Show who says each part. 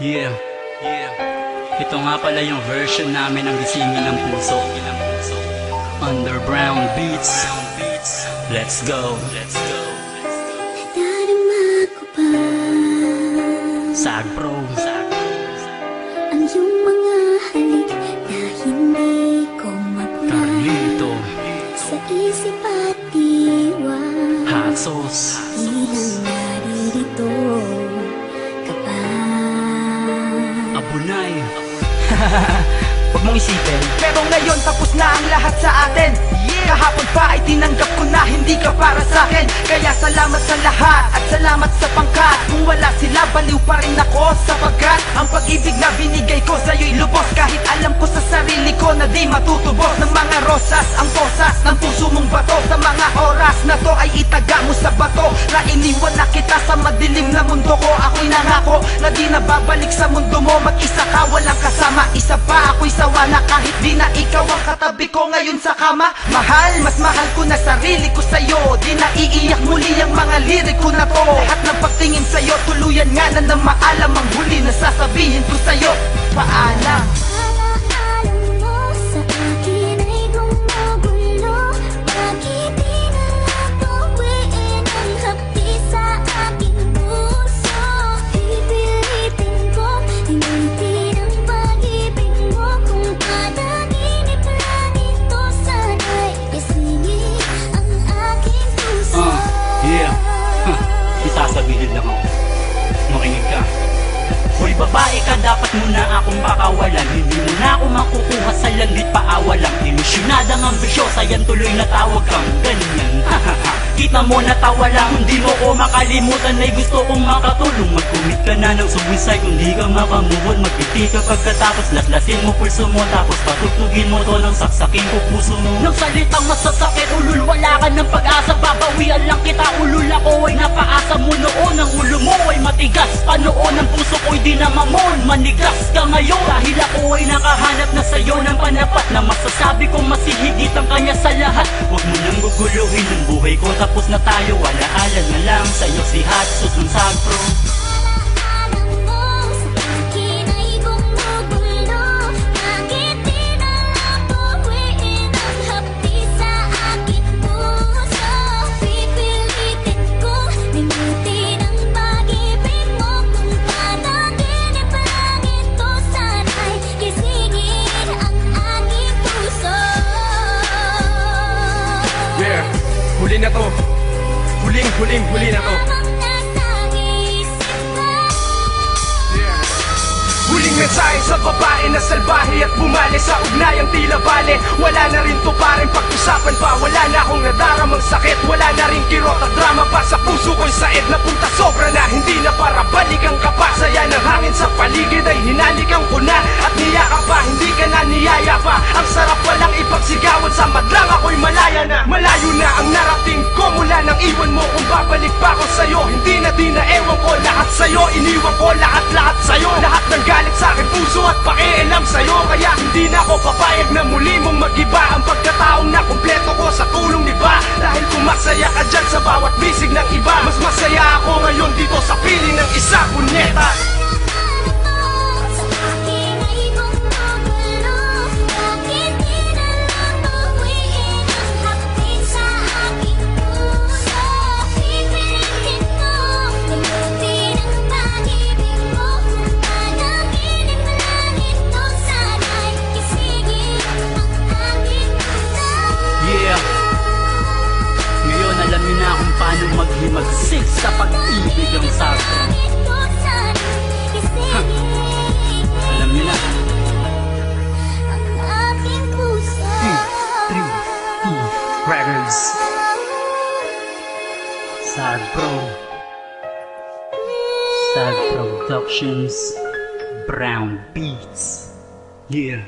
Speaker 1: Yeah, ito nga pala yung version namin ng Gisingin ng Puso. Underground beats. Let's go.
Speaker 2: Nadarama ko pa
Speaker 1: Sag Pro.
Speaker 2: ang iyong mga halik na hindi ko mapuna
Speaker 1: Carlito.
Speaker 2: sa isip at diwa.
Speaker 1: Hot sauce.
Speaker 2: Ilang naririto ka pa.
Speaker 1: Abunay.
Speaker 3: Huwag mong isipin, pero ngayon tapos na ang lahat sa atin. Kahapon pa ay tinanggap ko na hindi ka para sa akin. Kaya salamat sa lahat at salamat sa pangkat. Kung wala sila, baliw pa rin ako. Sapagkat ang pag-ibig na binigay ko sa'yo'y lubos. Kahit alam ko sa sarili ko na di matutubos. Ng mga rosas, ang posas ng puso mong bato. Sa mga oras na to ay itaga mo sa bato. Na iniwan na kita sa madilim na mundo ko. Ako'y nangako na di na babalik sa mundo mo. Mag-isa ka, walang kasama. Isa pa ako'y sawa na kahit di na ikaw ang katabi ko ngayon sa kama. Mahal, mas mahal ko na sarili ko sa'yo. Di na iiyak muli ang mga lirik ko na to. Lahat ng pagtingin sa'yo, tuluyan nga na maalam. Ang huli na sasabihin ko sa'yo, paalam.
Speaker 2: Alam mo sa akin ay gumugulo. Bakit di na lang tuwiin ang hapdi sa aking puso? Pipilitin kong limutin ang pag-ibig mo. Kung panaginip lang ito, sana'y gisingin ang aking puso.
Speaker 1: Yeah. Isasabihin lang ako. Makinig ka. Hoy babae ka, dapat mo na akong pakawalan. Hindi mo na ako makukuha sa langit paawalang. Ilusyonadang ambisyosa, yan tuloy na tawag kang ganyan. Kita mo natawa lang, hindi mo ko makalimutan. Ay gusto kong makatulong. Mag-commit ka na ng suicide kung di ka makamove on. Magpiti ka pagkatapos laslasin mo pulso mo. Tapos patutugin mo to ng saksakin ko puso mo. Nang salitang masasakit, ulul wala ka ng pag-asa. Babawian lang kita, ulul ako ay napaasa mo noon. Ang ulo mo ay matigas, panoon ang puso ko'y di na mamon. Manigas ka ngayon dahil ako ay nakahanap na sa'yo ng panapat. Na masasabi kong masihigit ang kanya sa lahat. Huwag mo nang guguluhin ang buhay ko, tapos na tayo. Alaala na lang sa'yo si Hot Sauce ng Sag Pro.
Speaker 2: Alam mo sa akin ay gumugulo. Bakit di na lang tuwiin ang hapdi sa aking puso? Pipilitin kong limutin ang pag-ibig mo. Kung panaginip lang ito, sana'y gisingin ang aking puso.
Speaker 3: Yeah, huli na to. Huli na to.
Speaker 2: Habang nasa isip mo.
Speaker 3: Huling mensahe sa babae na salbahe at bumali sa ugnayang tila bale. Wala na rin to paring pag-usapan pa. Wala na akong nadaramang sakit. Wala na rin kirot at drama pa. Sa puso ko'y said na punta sobra na. Hindi na para balikan ka pa. Saya ng hangin sa paligid ay hinalikan ko na. At niyakap pa, hindi ka na niyaya pa. Ang sarap walang ipagsigawan. Sa madlang ako'y malaya na. Malayo na ang narating ko mula nang iwan mo. Kung babalik pa ko sa'yo, hindi na ewan ko. Lahat sa'yo, iniwan ko lahat sa'yo. Lahat ng galit sa'kin, puso at pakialam sa'yo. Kaya hindi na ako papayag na muli mong mag-iba. Ang pagkataong na kumpleto ko sa tulong ni ba. Dahil kung masaya ka dyan sa bawat bisig ng iba, mas masaya ako ngayon dito sa piling ng isa, punyeta.
Speaker 2: Sa akin ay gumugulo. Bakit di na lang tuwiin ang hapdi sa aking puso? Pipilitin ko limutin ang pag-ibig mo. Kung panaginip lang ito, sana'y gisingin ang aking puso.
Speaker 1: Yeah. Ngayon alam niyo na kung paano maghimagsik sa pag-ibig ang Sag Pro.
Speaker 2: Ito sana'y gisingin
Speaker 1: Alam niyo na.
Speaker 2: ang aking puso.
Speaker 1: 3P Records. Sag Pro. Sag Productions. Brown Beats. Yeah.